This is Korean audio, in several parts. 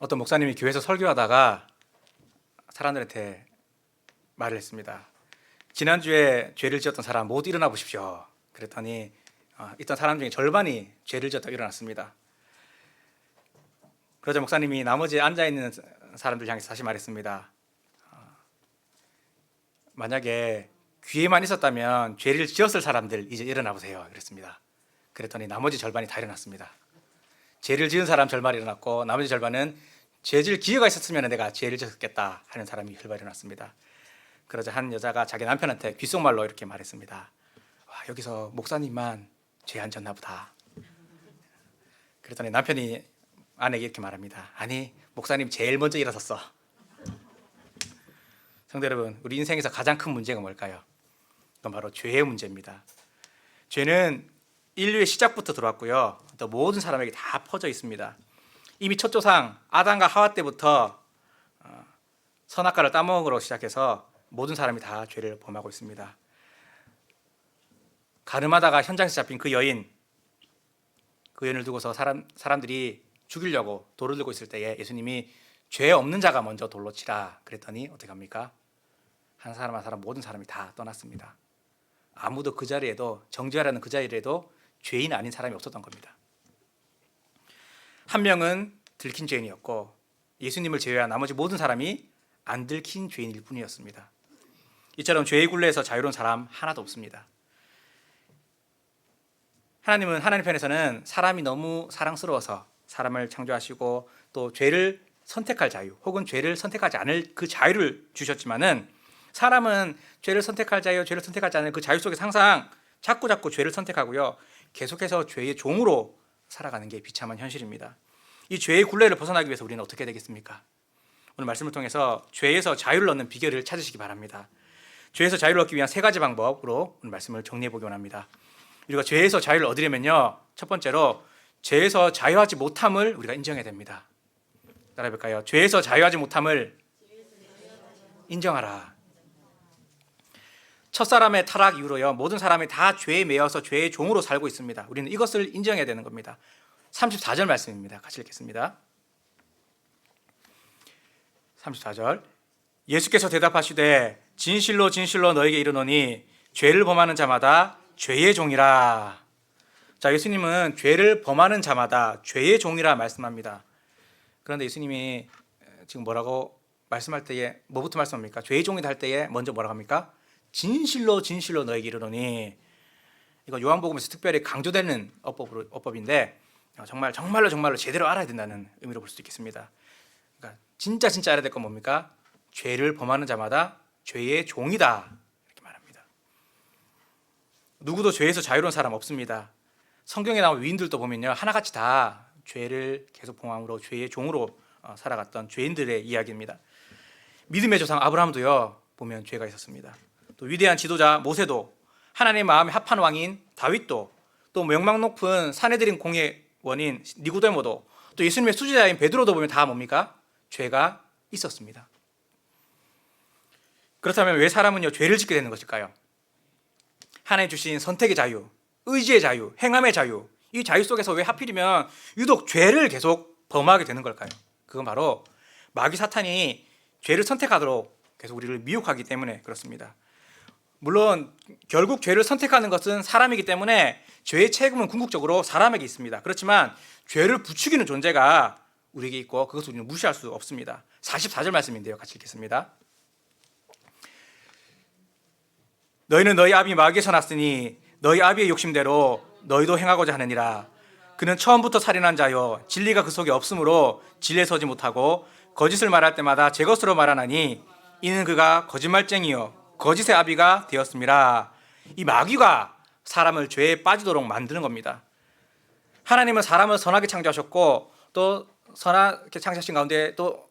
어떤 목사님이 교회에서 설교하다가 사람들한테 말을 했습니다. 지난주에 죄를 지었던 사람 모두 일어나 보십시오. 그랬더니 있던 사람 중에 절반이 죄를 지었다고 일어났습니다. 그러자 목사님이 나머지 앉아있는 사람들 향해서 다시 말했습니다. 만약에 귀에만 있었다면 죄를 지었을 사람들 이제 일어나 보세요. 그랬습니다. 그랬더니 나머지 절반이 다 일어났습니다. 죄를 지은 사람 절반이 일어났고 나머지 절반은 죄 지을 기회가 있었으면 내가 죄를 지었겠다 하는 사람이 절반이 일어났습니다. 그러자 한 여자가 자기 남편한테 귓속말로 이렇게 말했습니다. 와, 여기서 목사님만 죄 안 졌나 보다. 그랬더니 남편이 아내에게 이렇게 말합니다. 아니, 목사님 제일 먼저 일어섰어. 성도 여러분, 우리 인생에서 가장 큰 문제가 뭘까요? 그건 바로 죄의 문제입니다. 죄는 인류의 시작부터 들어왔고요, 또 모든 사람에게 다 퍼져 있습니다. 이미 첫 조상 아담과 하와 때부터 선악과를 따먹으로 시작해서 모든 사람이 다 죄를 범하고 있습니다. 가늠하다가 현장에서 잡힌 그 여인을 두고서 사람들이 죽이려고 돌을 들고 있을 때에 예수님이 죄 없는 자가 먼저 돌로 치라 그랬더니 어떻게 합니까? 한 사람 한 사람 모든 사람이 다 떠났습니다. 아무도 그 자리에도, 정죄하라는 그 자리에도 죄인 아닌 사람이 없었던 겁니다. 한 명은 들킨 죄인이었고 예수님을 제외한 나머지 모든 사람이 안 들킨 죄인일 뿐이었습니다. 이처럼 죄의 굴레에서 자유로운 사람 하나도 없습니다. 하나님은 하나님 편에서는 사람이 너무 사랑스러워서 사람을 창조하시고 또 죄를 선택할 자유 혹은 죄를 선택하지 않을 그 자유를 주셨지만은 사람은 죄를 선택할 자유, 죄를 선택하지 않을 그 자유 속에서 항상 자꾸 죄를 선택하고요, 계속해서 죄의 종으로 살아가는 게 비참한 현실입니다. 이 죄의 굴레를 벗어나기 위해서 우리는 어떻게 되겠습니까? 오늘 말씀을 통해서 죄에서 자유를 얻는 비결을 찾으시기 바랍니다. 죄에서 자유를 얻기 위한 세 가지 방법으로 오늘 말씀을 정리해 보기 원합니다. 우리가 죄에서 자유를 얻으려면요, 첫 번째로 죄에서 자유하지 못함을 우리가 인정해야 됩니다. 따라해볼까요? 죄에서 자유하지 못함을 인정하라. 첫사람의 타락 이후로요, 모든 사람이 다 죄에 매여서 죄의 종으로 살고 있습니다. 우리는 이것을 인정해야 되는 겁니다. 34절 말씀입니다. 같이 읽겠습니다. 34절. 예수께서 대답하시되 진실로 진실로 너에게 이르노니 죄를 범하는 자마다 죄의 종이라. 자, 예수님은 죄를 범하는 자마다 죄의 종이라 말씀합니다. 그런데 예수님이 지금 뭐라고 말씀할 때에 뭐부터 말씀합니까? 죄의 종이다 할 때에 먼저 뭐라고 합니까? 진실로 진실로 너에게 이르노니. 이거 요한복음에서 특별히 강조되는 어법인데 정말로 제대로 알아야 된다는 의미로 볼 수도 있겠습니다. 그러니까 진짜 알아야 될 건 뭡니까? 죄를 범하는 자마다 죄의 종이다 이렇게 말합니다. 누구도 죄에서 자유로운 사람 없습니다. 성경에 나온 위인들도 보면요, 하나같이 다 죄를 계속 범함으로 죄의 종으로 살아갔던 죄인들의 이야기입니다. 믿음의 조상 아브라함도요 보면 죄가 있었습니다. 또 위대한 지도자 모세도, 하나님의 마음에 합한 왕인 다윗도, 또 명망 높은 사내들인 공예원인 니고데모도, 또 예수님의 수제자인 베드로도 보면 다 뭡니까? 죄가 있었습니다. 그렇다면 왜 사람은요 죄를 짓게 되는 것일까요? 하나님 주신 선택의 자유, 의지의 자유, 행함의 자유, 이 자유 속에서 왜 하필이면 유독 죄를 계속 범하게 되는 걸까요? 그건 바로 마귀 사탄이 죄를 선택하도록 계속 우리를 미혹하기 때문에 그렇습니다. 물론 결국 죄를 선택하는 것은 사람이기 때문에 죄의 책임은 궁극적으로 사람에게 있습니다. 그렇지만 죄를 부추기는 존재가 우리에게 있고 그것을 우리는 무시할 수 없습니다. 44절 말씀인데요, 같이 읽겠습니다. 너희는 너희 아비 마귀에서 났으니 너희 아비의 욕심대로 너희도 행하고자 하느니라. 그는 처음부터 살인한 자요 진리가 그 속에 없으므로 진리에 서지 못하고 거짓을 말할 때마다 제 것으로 말하나니 이는 그가 거짓말쟁이요 거짓의 아비가 되었음이라. 이 마귀가 사람을 죄에 빠지도록 만드는 겁니다. 하나님은 사람을 선하게 창조하셨고 또 선하게 창조하신 가운데 또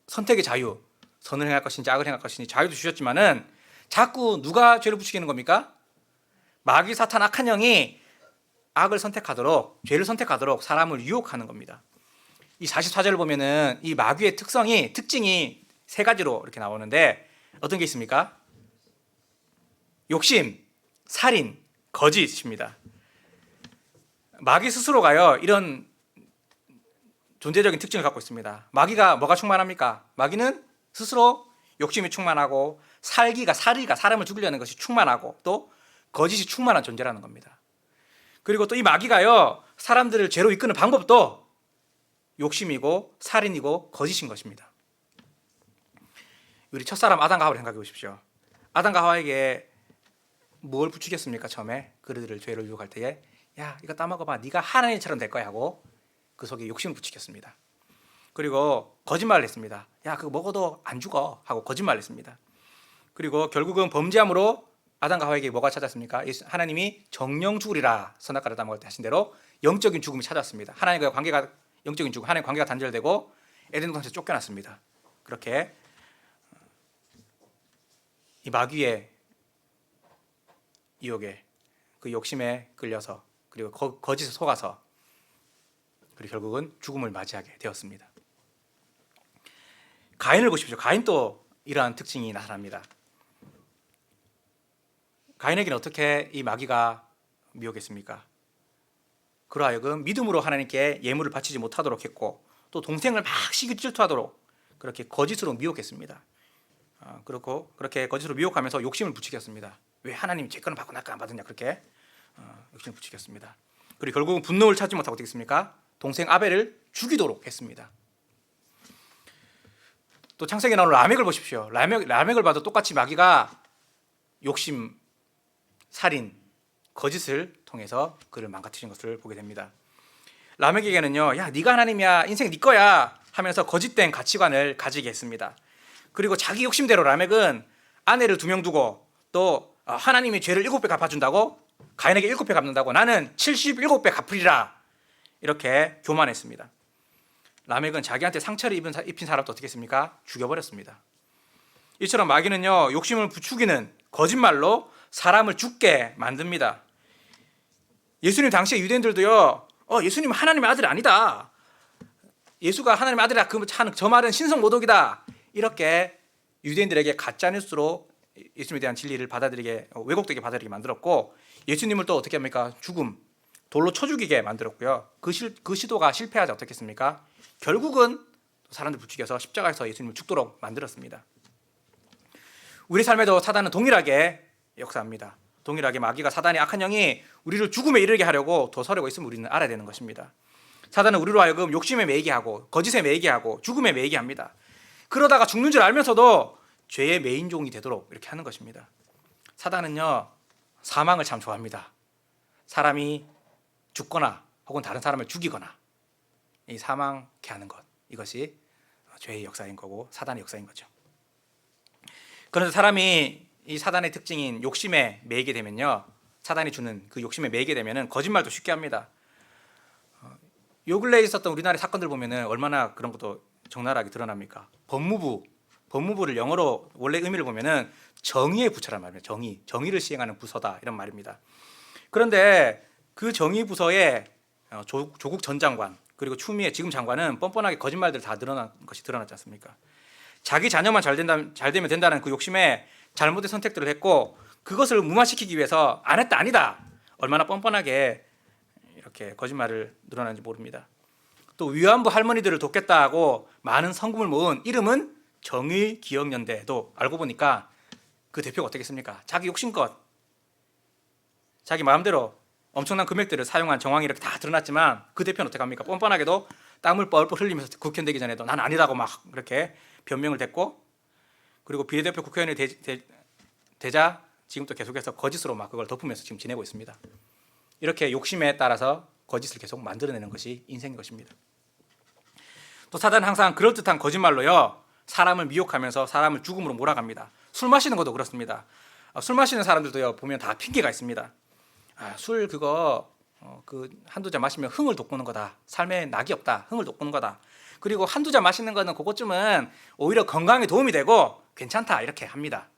선택의 자유, 선을 행할 것인지 악을 행할 것인지 자유도 주셨지만은 자꾸 누가 죄를 부추기는 겁니까? 마귀 사탄 악한 영이 악을 선택하도록, 죄를 선택하도록 사람을 유혹하는 겁니다. 이 44절을 보면은 이 마귀의 특징이 세 가지로 이렇게 나오는데 어떤 게 있습니까? 욕심, 살인, 거짓입니다. 마귀 스스로가요 이런 존재적인 특징을 갖고 있습니다. 마귀가 뭐가 충만합니까? 마귀는 스스로 욕심이 충만하고 사리가 사람을 죽이려는 것이 충만하고 또 거짓이 충만한 존재라는 겁니다. 그리고 또 이 마귀가요, 사람들을 죄로 이끄는 방법도 욕심이고 살인이고 거짓인 것입니다. 우리 첫사람 아담과 하와를 생각해 보십시오. 아담과 하와에게 뭘 부추겼습니까? 처음에 그들을 죄를 유혹할 때에 야, 이거 따먹어봐, 네가 하나님처럼 될 거야 하고 그 속에 욕심을 부추겼습니다. 그리고 거짓말을 했습니다. 야, 그거 먹어도 안 죽어 하고 거짓말을 했습니다. 그리고 결국은 범죄함으로 아담과 하와에게 뭐가 찾았습니까? 하나님이 정령 죽으리라 선악과를 따먹을 때 하신 대로 영적인 죽음이 찾았습니다. 하나님과 관계가 영적인 죽음, 하나님 관계가 단절되고 에덴 동산에서 쫓겨났습니다. 그렇게 이 마귀의 유혹에 그 욕심에 끌려서 그리고 거짓에 속아서 그리고 결국은 죽음을 맞이하게 되었습니다. 가인을 보십시오. 가인도 이러한 특징이 나타납니다. 가인에게는 어떻게 이 마귀가 미혹했습니까? 그러하여금 믿음으로 하나님께 예물을 바치지 못하도록 했고 또 동생을 막 시기 질투하도록 그렇게 거짓으로 미혹했습니다. 그렇게 거짓으로 미혹하면서 욕심을 부추겼습니다. 왜 하나님이 제 거는 받고 나 거 안 받았냐 그렇게 욕심을 부추겼습니다. 그리고 결국은 분노를 찾지 못하고 어떻게 했습니까? 동생 아벨을 죽이도록 했습니다. 또 창세기에 나오는 라멕을 보십시오. 라멕을 봐도 똑같이 마귀가 욕심, 살인, 거짓을 통해서 그를 망가뜨린 것을 보게 됩니다. 라멕에게는요, 야, 네가 하나님이야, 인생 네 거야 하면서 거짓된 가치관을 가지게 했습니다. 그리고 자기 욕심대로 라멕은 아내를 2명 두고 또 하나님이 죄를 7배 갚아준다고 가인에게 7배 갚는다고 나는 77배 갚으리라 이렇게 교만했습니다. 라멕은 자기한테 상처를 입힌 사람도 어떻게 했습니까? 죽여버렸습니다. 이처럼 마귀는요, 욕심을 부추기는 거짓말로 사람을 죽게 만듭니다. 예수님 당시에 유대인들도요, 예수님은 하나님의 아들이 아니다, 예수가 하나님의 아들이라 저 말은 신성 모독이다 이렇게 유대인들에게 가짜 뉴스로 예수님에 대한 진리를 왜곡되게 받아들이게 만들었고, 예수님을 또 어떻게 합니까? 죽음, 돌로 쳐 죽이게 만들었고요. 그 시도가 실패하자 어떻게 했습니까? 결국은 사람들 부추겨서 십자가에서 예수님을 죽도록 만들었습니다. 우리 삶에도 사단은 동일하게 역사합니다. 동일하게 마귀가, 사단의 악한 영이 우리를 죽음에 이르게 하려고 도서려고 있음을 우리는 알아야 되는 것입니다. 사단은 우리로 하여금 욕심에 매이게 하고 거짓에 매이게 하고 죽음에 매이게 합니다. 그러다가 죽는 줄 알면서도 죄의 매인종이 되도록 이렇게 하는 것입니다. 사단은요, 사망을 참 좋아합니다. 사람이 죽거나 혹은 다른 사람을 죽이거나 이 사망케 하는 것, 이것이 죄의 역사인 거고 사단의 역사인 거죠. 그런데 사람이 이 사단의 특징인 욕심에 매이게 되면요, 사단이 주는 그 욕심에 매이게 되면은 거짓말도 쉽게 합니다. 요 근래에 있었던 우리나라의 사건들 보면은 얼마나 그런 것도 적나라하게 드러납니까? 법무부를 영어로 원래 의미를 보면은 정의의 부처란 말입니다. 정의를 시행하는 부서다 이런 말입니다. 그런데 그 정의 부서에 조국 전 장관 그리고 추미애 지금 장관은 뻔뻔하게 거짓말들 다 드러난 것이 드러났지 않습니까? 자기 자녀만 잘 되면 된다는 그 욕심에 잘못된 선택들을 했고, 그것을 무마시키기 위해서 안 했다 아니다 얼마나 뻔뻔하게 이렇게 거짓말을 늘어나는지 모릅니다. 또 위안부 할머니들을 돕겠다고 많은 성금을 모은 이름은 정의기억연대도 알고 보니까 그 대표가 어떻게 했습니까? 자기 욕심껏 자기 마음대로 엄청난 금액들을 사용한 정황이 이렇게 다 드러났지만 그 대표는 어떻게 합니까? 뻔뻔하게도 땀을 뻘뻘 흘리면서 국회의원 되기 전에도 난 아니라고 막 그렇게 변명을 댔고, 그리고 비례대표 국회의원이 되자 지금 또 계속해서 거짓으로 막 그걸 덮으면서 지금 지내고 있습니다. 이렇게 욕심에 따라서 거짓을 계속 만들어내는 것이 인생인 것입니다. 또 사단은 항상 그럴듯한 거짓말로요, 사람을 미혹하면서 사람을 죽음으로 몰아갑니다. 술 마시는 것도 그렇습니다. 술 마시는 사람들도요, 보면 다 핑계가 있습니다. 술 그거 한두 잔 마시면 흥을 돋구는 거다, 삶에 낙이 없다, 흥을 돋구는 거다, 그리고 한두 잔 마시는 거는 그것쯤은 오히려 건강에 도움이 되고 괜찮다 이렇게 합니다.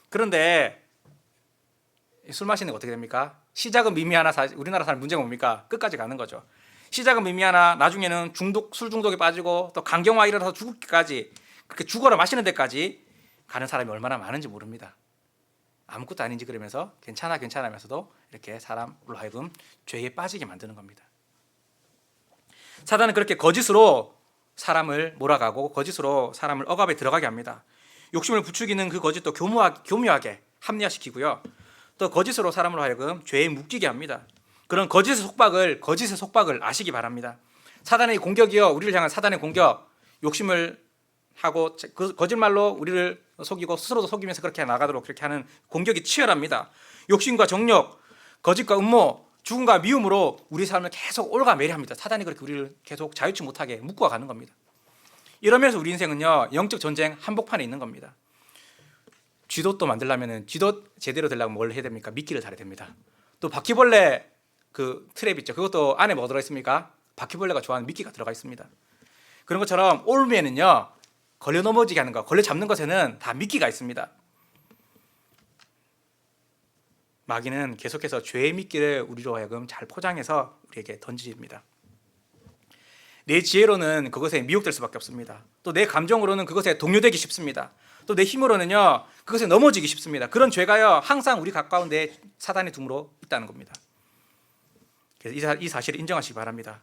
그런데 술 마시는 거 어떻게 됩니까? 시작은 미미하나 우리나라 사람 문제가 뭡니까? 끝까지 가는 거죠. 시작은 미미하나 나중에는 술 중독에 빠지고 또 간경화 일어나서 죽기까지, 그렇게 죽어라 마시는 데까지 가는 사람이 얼마나 많은지 모릅니다. 아무것도 아닌지 그러면서 괜찮아 하면서도 이렇게 사람으로 하여금 죄에 빠지게 만드는 겁니다. 사단은 그렇게 거짓으로 사람을 몰아가고 거짓으로 사람을 억압에 들어가게 합니다. 욕심을 부추기는 그 거짓도 교묘하게 합리화시키고요. 또 거짓으로 사람으로 하여금 죄에 묶이게 합니다. 그런 거짓의 속박을 아시기 바랍니다. 사단의 공격이요, 우리를 향한 사단의 공격, 욕심을 하고 그 거짓말로 우리를 속이고 스스로도 속이면서 그렇게 나가도록 그렇게 하는 공격이 치열합니다. 욕심과 정욕, 거짓과 음모, 죽음과 미움으로 우리 삶을 계속 올가매리합니다. 사단이 그렇게 우리를 계속 자유치 못하게 묶고 가는 겁니다. 이러면서 우리 인생은요, 영적 전쟁 한복판에 있는 겁니다. 쥐돛도 만들려면 쥐돛 제대로 되려면 뭘 해야 됩니까? 미끼를 달아야 됩니다. 또 바퀴벌레 그 트랩 있죠. 그것도 안에 뭐 들어 있습니까? 바퀴벌레가 좋아하는 미끼가 들어가 있습니다. 그런 것처럼 올매는요, 걸려 넘어지게 하는 것, 걸려 잡는 것에는 다 미끼가 있습니다. 마귀는 계속해서 죄의 미끼를 우리로 하여금 잘 포장해서 우리에게 던집니다. 내 지혜로는 그것에 미혹될 수밖에 없습니다. 또 내 감정으로는 그것에 동요되기 쉽습니다. 또 내 힘으로는요, 그것에 넘어지기 쉽습니다. 그런 죄가요, 항상 우리 가까운데 사단의 둠으로 있다는 겁니다. 그래서 이 사실을 인정하시기 바랍니다.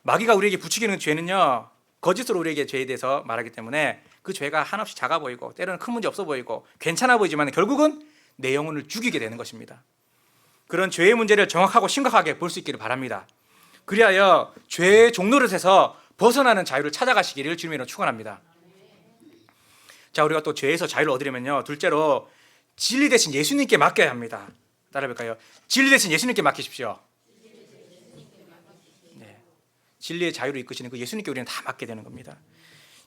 마귀가 우리에게 부추기는 죄는요, 거짓으로 우리에게 죄에 대해서 말하기 때문에 그 죄가 한없이 작아 보이고 때로는 큰 문제 없어 보이고 괜찮아 보이지만 결국은 내 영혼을 죽이게 되는 것입니다. 그런 죄의 문제를 정확하고 심각하게 볼 수 있기를 바랍니다. 그리하여 죄의 종노릇에서 벗어나는 자유를 찾아가시기를 주님으로 축원합니다. 자, 우리가 또 죄에서 자유를 얻으려면요, 둘째로 진리 대신 예수님께 맡겨야 합니다. 따라해볼까요? 진리 대신 예수님께 맡기십시오. 네. 진리의 자유를 이끄시는 그 예수님께 우리는 다 맡게 되는 겁니다.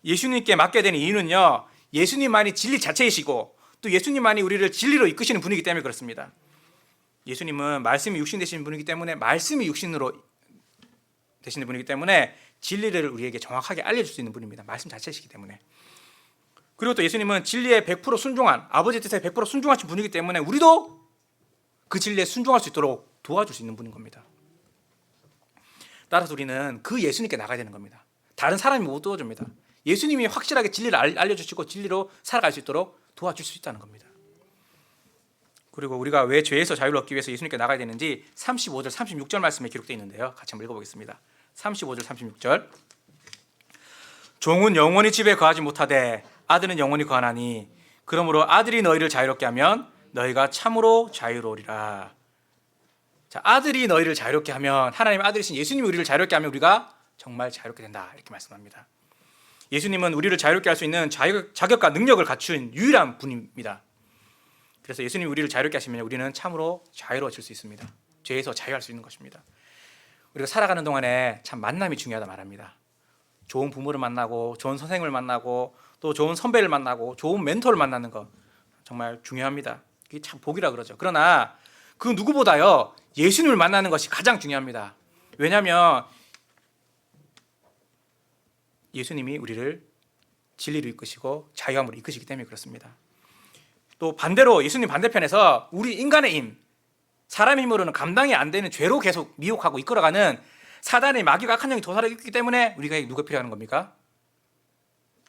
예수님께 맡게 되는 이유는요, 예수님만이 진리 자체이시고 또 예수님만이 우리를 진리로 이끄시는 분이기 때문에 그렇습니다. 예수님은 말씀이 육신 되시는 분이기 때문에 말씀이 육신으로 되시는 분이기 때문에 진리를 우리에게 정확하게 알려줄 수 있는 분입니다. 말씀 자체이시기 때문에. 그리고 또 예수님은 진리에 100% 순종한, 아버지 뜻에 100% 순종하신 분이기 때문에 우리도 그 진리에 순종할 수 있도록 도와줄 수 있는 분인 겁니다. 따라서 우리는 그 예수님께 나가야 되는 겁니다. 다른 사람이 못 도와줍니다. 예수님이 확실하게 진리를 알려주시고 진리로 살아갈 수 있도록 도와줄 수 있다는 겁니다. 그리고 우리가 왜 죄에서 자유를 얻기 위해서 예수님께 나가야 되는지 35절, 36절 말씀에 기록되어 있는데요. 같이 한번 읽어보겠습니다. 35절, 36절. 종은 영원히 집에 거하지 못하되 아들은 영원히 거하나니 그러므로 아들이 너희를 자유롭게 하면 너희가 참으로 자유로우리라. 자, 아들이 너희를 자유롭게 하면, 하나님의 아들이신 예수님이 우리를 자유롭게 하면 우리가 정말 자유롭게 된다, 이렇게 말씀합니다. 예수님은 우리를 자유롭게 할 수 있는 자격과 능력을 갖춘 유일한 분입니다. 그래서 예수님이 우리를 자유롭게 하시면 우리는 참으로 자유로워질 수 있습니다. 죄에서 자유할 수 있는 것입니다. 우리가 살아가는 동안에 참 만남이 중요하다 말합니다. 좋은 부모를 만나고 좋은 선생님을 만나고 또 좋은 선배를 만나고 좋은 멘토를 만나는 것 정말 중요합니다. 이게 참 복이라 그러죠. 그러나 그 누구보다요, 예수님을 만나는 것이 가장 중요합니다. 왜냐하면 예수님이 우리를 진리로 이끄시고 자유함으로 이끄시기 때문에 그렇습니다. 또 반대로 예수님 반대편에서 우리 인간의 힘, 사람의 힘으로는 감당이 안 되는 죄로 계속 미혹하고 이끌어가는 사단의 마귀가 악한 영이 도사를 있기 때문에 우리가 누가 필요한 겁니까?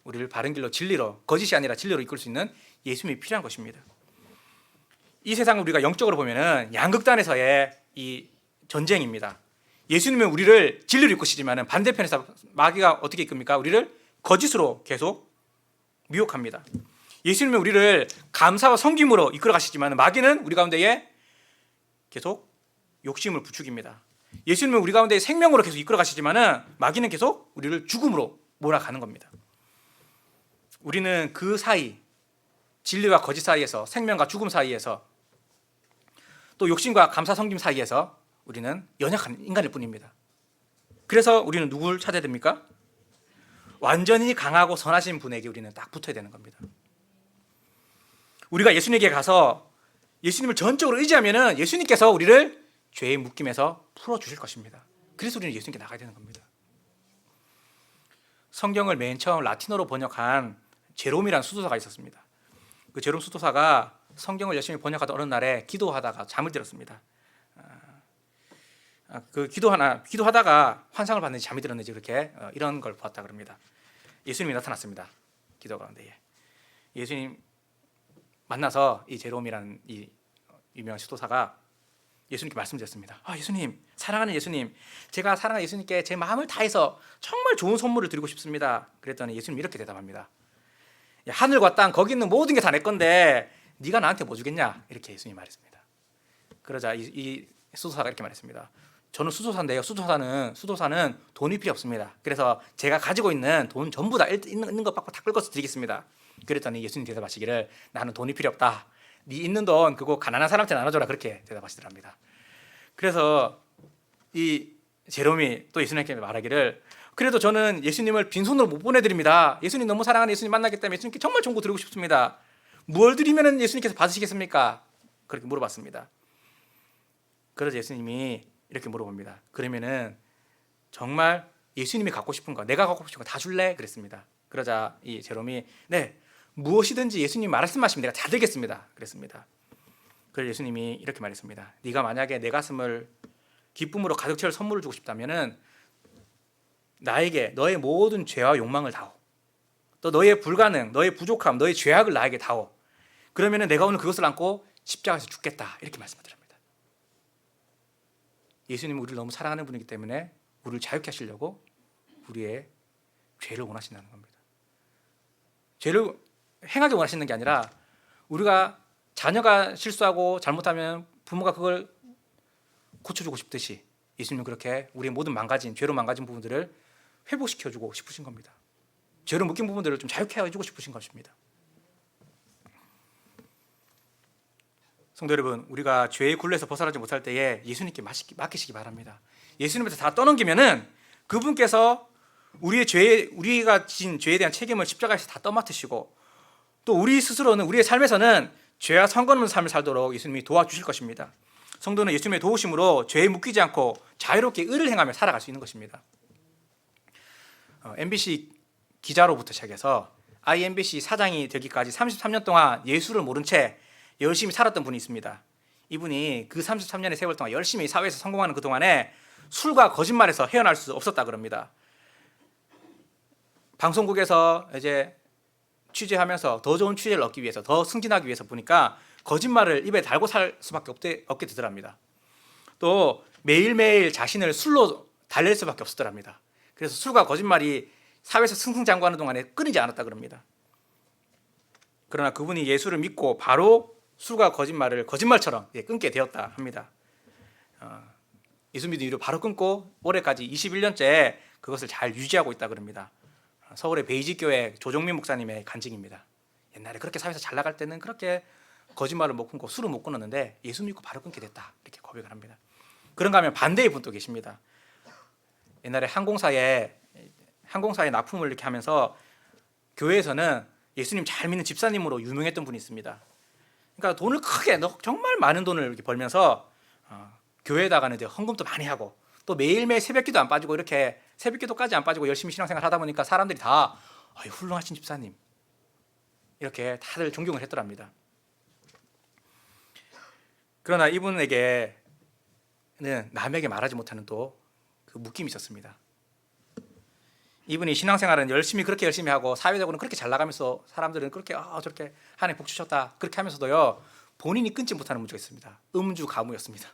우리를 바른 길로 진리로, 거짓이 아니라 진리로 이끌 수 있는 예수님이 필요한 것입니다. 이 세상을 우리가 영적으로 보면은 양극단에서의 이 전쟁입니다. 예수님은 우리를 진리로 이끄시지만 반대편에서 마귀가 어떻게 이끕니까? 우리를 거짓으로 계속 미혹합니다. 예수님은 우리를 감사와 섬김으로 이끌어 가시지만 마귀는 우리 가운데에 계속 욕심을 부추깁니다. 예수님은 우리 가운데 생명으로 계속 이끌어 가시지만 마귀는 계속 우리를 죽음으로 몰아가는 겁니다. 우리는 그 사이, 진리와 거짓 사이에서, 생명과 죽음 사이에서, 또 욕심과 감사 섬김 사이에서 우리는 연약한 인간일 뿐입니다. 그래서 우리는 누굴 찾아야 됩니까? 완전히 강하고 선하신 분에게 우리는 딱 붙어야 되는 겁니다. 우리가 예수님에게 가서 예수님을 전적으로 의지하면 예수님께서 우리를 죄의 묶임에서 풀어주실 것입니다. 그래서 우리는 예수님께 나가야 되는 겁니다. 성경을 맨 처음 라틴어로 번역한 제롬이라는 수도사가 있었습니다. 그 제롬 수도사가 성경을 열심히 번역하던 어느 날에 기도하다가 잠을 들었습니다. 기도하다가 환상을 봤는지 잠이 들었는지 그렇게 이런 걸 보았다 그럽니다. 예수님이 나타났습니다. 기도 가운데에. 예수님 만나서 이 제롬이라는 이 유명한 수도사가 예수님께 말씀드렸습니다. 예수님, 사랑하는 예수님, 제가 사랑하는 예수님께 제 마음을 다해서 정말 좋은 선물을 드리고 싶습니다. 그랬더니 예수님 이렇게 대답합니다. 야, 하늘과 땅 거기 있는 모든 게 다 내 건데 네가 나한테 뭐 주겠냐? 이렇게 예수님이 말했습니다. 그러자 이 수도사가 이렇게 말했습니다. 저는 수도사인데요. 수도사는 돈이 필요 없습니다. 그래서 제가 가지고 있는 돈 전부 다 있는 것 다 끌어서 드리겠습니다. 그랬더니 예수님 대답하시기를 나는 돈이 필요 없다. 네 있는 돈 그거 가난한 사람한테 나눠줘라. 그렇게 대답하시더랍니다. 그래서 이 제롬이 또 예수님께 말하기를 그래도 저는 예수님을 빈손으로 못 보내드립니다. 예수님 너무 사랑하는 예수님 만나기 때문에 예수님께 정말 좋은 거 드리고 싶습니다. 뭘 드리면 예수님께서 받으시겠습니까? 그렇게 물어봤습니다. 그래서 예수님이 이렇게 물어봅니다. 그러면은 정말 예수님이 갖고 싶은 거, 내가 갖고 싶은 거 다 줄래? 그랬습니다. 그러자 이 제롬이 네, 무엇이든지 예수님 말씀하시면 내가 다 드리겠습니다. 그랬습니다. 그래서 예수님이 이렇게 말했습니다. 네가 만약에 내 가슴을 기쁨으로 가득 채울 선물을 주고 싶다면은 나에게 너의 모든 죄와 욕망을 다오. 또 너의 불가능, 너의 부족함, 너의 죄악을 나에게 다오. 그러면은 내가 오늘 그것을 안고 십자가에서 죽겠다. 이렇게 말씀드립니다. 예수님은 우리를 너무 사랑하는 분이기 때문에 우리를 자유케 하시려고 우리의 죄를 원하신다는 겁니다. 죄를 행하게 원하시는 게 아니라 우리가 자녀가 실수하고 잘못하면 부모가 그걸 고쳐주고 싶듯이 예수님은 그렇게 우리의 모든 죄로 망가진 부분들을 회복시켜주고 싶으신 겁니다. 죄로 묶인 부분들을 좀 자유케 해주고 싶으신 것입니다. 성도 여러분, 우리가 죄의 굴레에서 벗어나지 못할 때에 예수님께 맡기시기 바랍니다. 예수님한테 다 떠넘기면은 그분께서 우리가 진 죄에 대한 책임을 십자가에서 다 떠맡으시고 또 우리 스스로는 우리의 삶에서는 죄와 상관없는 삶을 살도록 예수님이 도와주실 것입니다. 성도는 예수님의 도우심으로 죄에 묶이지 않고 자유롭게 의를 행하며 살아갈 수 있는 것입니다. MBC 기자로부터 시작해서 IMBC 사장이 되기까지 33년 동안 예수를 모른 채 열심히 살았던 분이 있습니다. 이분이 그 33년의 세월 동안 열심히 사회에서 성공하는 그동안에 술과 거짓말에서 헤어날 수 없었다 그럽니다. 방송국에서 이제 취재하면서 더 좋은 취재를 얻기 위해서 더 승진하기 위해서 보니까 거짓말을 입에 달고 살 수밖에 없게 되더랍니다. 또 매일매일 자신을 술로 달랠 수밖에 없었더랍니다. 그래서 술과 거짓말이 사회에서 승승장구하는 동안에 끊이지 않았다 그럽니다. 그러나 그분이 예수를 믿고 바로 술과 거짓말을 거짓말처럼 끊게 되었다 합니다. 예수 믿은 이후로 바로 끊고 올해까지 21년째 그것을 잘 유지하고 있다 그럽니다. 서울의 베이직교회 조정민 목사님의 간증입니다. 옛날에 그렇게 사회에서 잘 나갈 때는 그렇게 거짓말을 못 끊고 술을 못 끊었는데 예수 믿고 바로 끊게 됐다 이렇게 고백을 합니다. 그런가 하면 반대의 분도 계십니다. 옛날에 항공사에 납품을 이렇게 하면서 교회에서는 예수님 잘 믿는 집사님으로 유명했던 분이 있습니다. 그러니까 돈을 크게 정말 많은 돈을 이렇게 벌면서 교회에다가는 이제 헌금도 많이 하고 또 매일매일 새벽기도 안 빠지고 이렇게 새벽기도까지 안 빠지고 열심히 신앙생활 하다 보니까 사람들이 다 훌륭하신 집사님 이렇게 다들 존경을 했더랍니다. 그러나 이분에게는 남에게 말하지 못하는 또 그 묶임이 있었습니다. 이분이 신앙생활은 그렇게 열심히 하고 사회적으로는 그렇게 잘 나가면서 사람들은 그렇게 저렇게 하나님 복 주셨다 그렇게 하면서도요 본인이 끊지 못하는 문제가 있습니다. 음주 가무였습니다.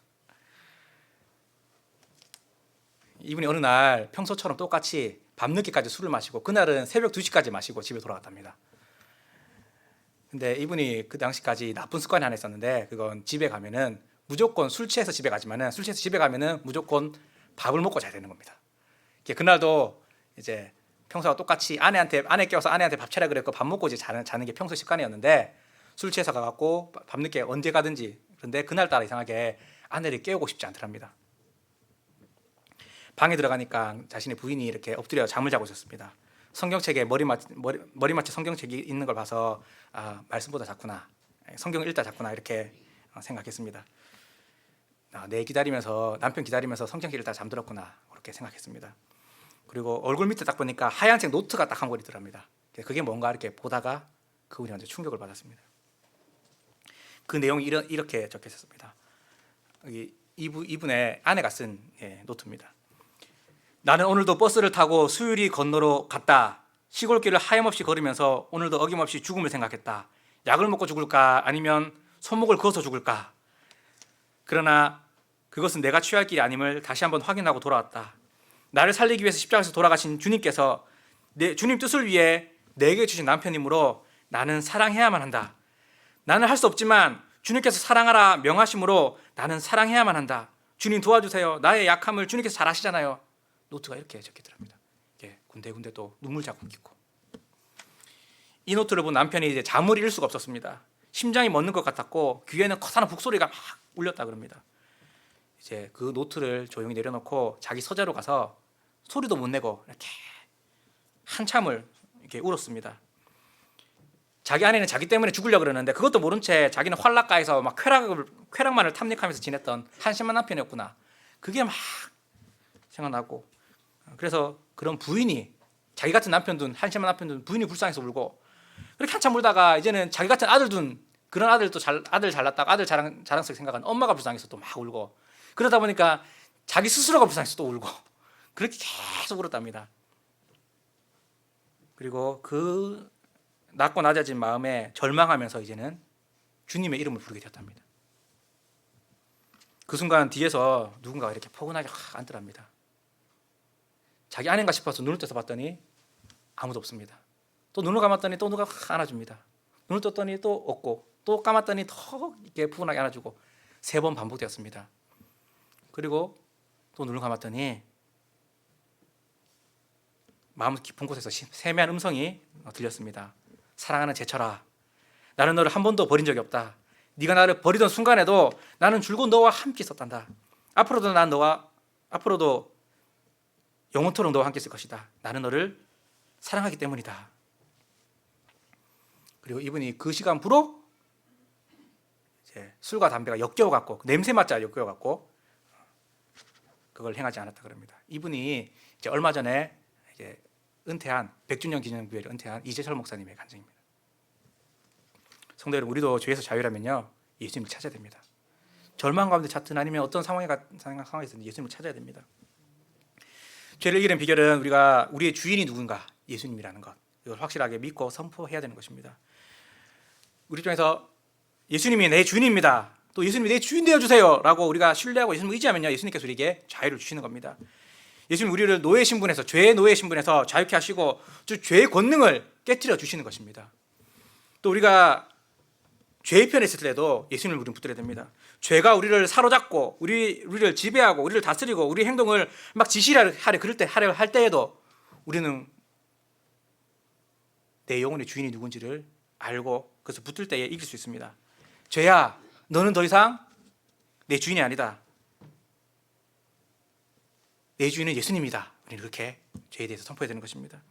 이분이 어느 날 평소처럼 똑같이 밤늦게까지 술을 마시고 그날은 새벽 2시까지 마시고 집에 돌아갔답니다. 근데 이분이 그 당시까지 나쁜 습관이 하나 있었는데 그건 집에 가면은 무조건 술 취해서 집에 가지만은 술 취해서 집에 가면은 무조건 밥을 먹고 자야 되는 겁니다. 그날도 이제 평소와 똑같이 아내 깨워서 아내한테 밥 차려 그랬고 밥 먹고 이제 자는 게 평소 습관이었는데 술 취해서 가갖고 밤늦게 언제 가든지 그런데 그날따라 이상하게 아내를 깨우고 싶지 않더랍니다. 방에 들어가니까 자신의 부인이 이렇게 엎드려 잠을 자고 있었습니다. 성경책에 머리 맞춰 성경책이 있는 걸 봐서 말씀보다 작구나 성경을 읽다 작구나 이렇게 생각했습니다. 남편 기다리면서 성경책 읽다 잠들었구나 그렇게 생각했습니다. 그리고 얼굴 밑에 딱 보니까 하얀색 노트가 딱 한 권 있더랍니다. 그게 뭔가 이렇게 보다가 그분이 완전 충격을 받았습니다. 그 내용이 이렇게 적혀 있었습니다. 이분의 아내가 쓴 노트입니다. 나는 오늘도 버스를 타고 수유리 건너로 갔다. 시골길을 하염없이 걸으면서 오늘도 어김없이 죽음을 생각했다. 약을 먹고 죽을까 아니면 손목을 그어서 죽을까. 그러나 그것은 내가 취할 길이 아님을 다시 한번 확인하고 돌아왔다. 나를 살리기 위해서 십자가에서 돌아가신 주님께서 주님 뜻을 위해 내게 주신 남편이므로 나는 사랑해야만 한다. 나는 할 수 없지만 주님께서 사랑하라 명하심으로 나는 사랑해야만 한다. 주님 도와주세요. 나의 약함을 주님께서 잘 아시잖아요. 노트가 이렇게 적혀있더랍니다. 군데군데 또 눈물 자국 있고. 이 노트를 본 남편이 이제 잠을 이룰 수가 없었습니다. 심장이 멎는 것 같았고 귀에는 커다란 북소리가 막 울렸다 그럽니다. 이제 그 노트를 조용히 내려놓고 자기 서재로 가서 소리도 못 내고 이렇게 한참을 이렇게 울었습니다. 자기 아내는 자기 때문에 죽으려고 그러는데 그것도 모른 채 자기는 활락가에서 막 쾌락만을 탐닉하면서 지냈던 한심한 남편이었구나. 그게 막 생각나고, 그래서 그런 부인이, 자기 같은 남편 둔 한심한 남편 둔 부인이 불쌍해서 울고, 그렇게 한참 울다가 이제는 자기 같은 아들 둔 그런 아들도 아들 잘났다가 아들 자랑스럽게 생각한 엄마가 불쌍해서 또 막 울고, 그러다 보니까 자기 스스로가 불쌍해서 또 울고, 그렇게 계속 울었답니다. 그리고 그 낮고 낮아진 마음에 절망하면서 이제는 주님의 이름을 부르게 되었답니다. 그 순간 뒤에서 누군가가 이렇게 포근하게 앉더랍니다. 자기 아내인가 싶어서 눈을 떠서 봤더니 아무도 없습니다. 또 눈을 감았더니 또 누가 안아줍니다. 눈을 떴더니 또 없고, 또 감았더니 더 이렇게 포근하게 안아주고, 3번 반복되었습니다. 그리고 또 눈을 감았더니 마음 깊은 곳에서 세미한 음성이 들렸습니다. 사랑하는 제철아, 나는 너를 한 번도 버린 적이 없다. 네가 나를 버리던 순간에도 나는 줄곧 너와 함께 있었단다. 앞으로도 영원토록 너와 함께 있을 것이다. 나는 너를 사랑하기 때문이다. 그리고 이분이 그 시간부로 이제 술과 담배가 엮여갖고, 냄새 맡자 엮여갖고 그걸 행하지 않았다 그럽니다. 이분이 이제 얼마 전에 이제 은퇴한 100주년 기념교회를 은퇴한 이재철 목사님의 간증입니다. 성도 여러분, 우리도 죄에서 자유라면요, 예수님을 찾아야 됩니다. 절망 가운데 찾든 아니면 어떤 상황에서든 예수님을 찾아야 됩니다. 죄를 이기는 비결은 우리의 주인이 누군가, 예수님이라는 것, 이걸 확실하게 믿고 선포해야 되는 것입니다. 우리 중에서 예수님이 내 주인입니다, 또 예수님이 내 주인 되어주세요 라고 우리가 신뢰하고 예수님을 의지하면요, 예수님께서 우리에게 자유를 주시는 겁니다. 예수님 우리를 노예 신분에서, 죄의 노예 신분에서 자유케 하시고 죄의 권능을 깨뜨려 주시는 것입니다. 또 우리가 죄의 편에 있을 때도 예수님을 우리는 붙들어야 됩니다. 죄가 우리를 사로잡고 우리를 지배하고 우리를 다스리고 우리 행동을 막 지시하려 할 때에도 우리는 내 영혼의 주인이 누군지를 알고 그래서 붙들 때에 이길 수 있습니다. 죄야, 너는 더 이상 내 주인이 아니다. 내 주인은 예수님이다. 우리는 그렇게 죄에 대해서 선포해야 되는 것입니다.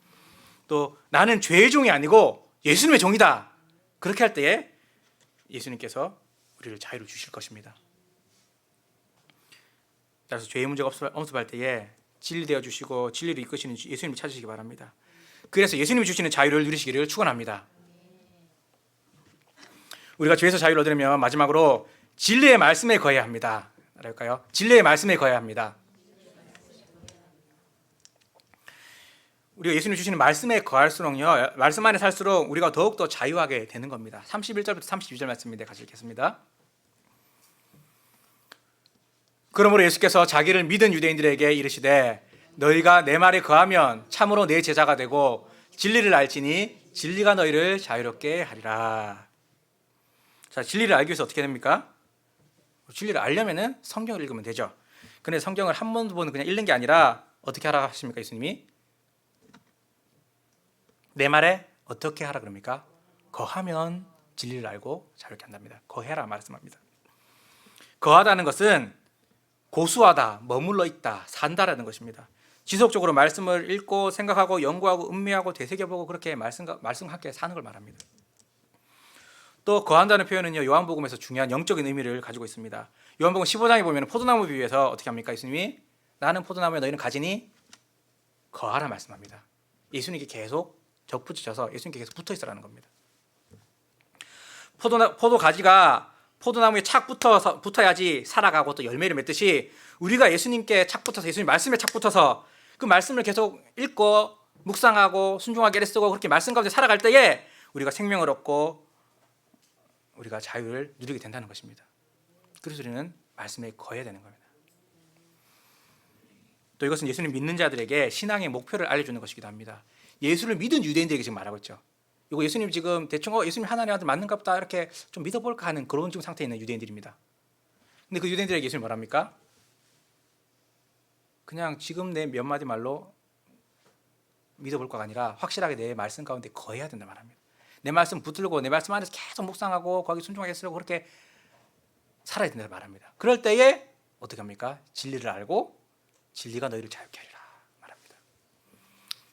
또 나는 죄의 종이 아니고 예수님의 종이다. 그렇게 할 때에 예수님께서 우리를 자유를 주실 것입니다. 따라서 죄의 문제가 엄습할 때에 진리되어 주시고 진리를 이끄시는 예수님을 찾으시기 바랍니다. 그래서 예수님이 주시는 자유를 누리시기를 축원합니다. 우리가 죄에서 자유를 얻으려면 마지막으로 진리의 말씀에 거해야 합니다. 그럴까요? 진리의 말씀에 거해야 합니다. 우리가 예수님 주시는 말씀에 거할수록요, 말씀 안에 살수록 우리가 더욱더 자유하게 되는 겁니다. 31절부터 32절 말씀인데 같이 읽겠습니다. 그러므로 예수께서 자기를 믿은 유대인들에게 이르시되 너희가 내 말에 거하면 참으로 내 제자가 되고 진리를 알지니 진리가 너희를 자유롭게 하리라. 자, 진리를 알기 위해서 어떻게 됩니까? 진리를 알려면은 성경을 읽으면 되죠. 근데 성경을 한 번 두 번 그냥 읽는 게 아니라 어떻게 하라 하십니까, 예수님이? 내 말에 어떻게 하라 그럽니까? 거하면 진리를 알고 자유롭게 한답니다. 거해라 말씀합니다. 거하다는 것은 고수하다, 머물러 있다, 산다라는 것입니다. 지속적으로 말씀을 읽고 생각하고 연구하고 음미하고 되새겨보고 그렇게 말씀과 함께 사는 걸 말합니다. 또 거한다는 표현은요, 요한복음에서 중요한 영적인 의미를 가지고 있습니다. 요한복음 15장에 보면 포도나무 비유에서 어떻게 합니까? 예수님이 나는 포도나무에 너희는 가지니 거하라 말씀합니다. 예수님께 계속 적붙여서 예수님께 계속 붙어있으라는 겁니다. 포도 가지가 포도나무에 착 붙어야지 살아가고 또 열매를 맺듯이 우리가 예수님께 착 붙어서, 예수님 말씀에 착 붙어서 그 말씀을 계속 읽고 묵상하고 순종하게 쓰고 그렇게 말씀 가운데 살아갈 때에 우리가 생명을 얻고 우리가 자유를 누리게 된다는 것입니다. 그래서 우리는 말씀에 거해야 되는 겁니다. 또 이것은 예수님 믿는 자들에게 신앙의 목표를 알려주는 것이기도 합니다. 예수를 믿은 유대인들에게 지금 말하고 있죠. 이거 예수님 지금 대충 예수님 하나님 아들 맞는가 보다 이렇게 좀 믿어볼까 하는 그런 지금 상태에 있는 유대인들입니다. 근데 그 유대인들에게 예수님 뭐랍니까? 그냥 지금 내 몇 마디 말로 믿어볼 거가 아니라 확실하게 내 말씀 가운데 거해야 된다 말합니다. 내 말씀 붙들고 내 말씀 안에서 계속 묵상하고 거기 순종하게 쓰려고 그렇게 살아야 된다 말합니다. 그럴 때에 어떻게 합니까? 진리를 알고 진리가 너희를 자유케 하리라 말합니다.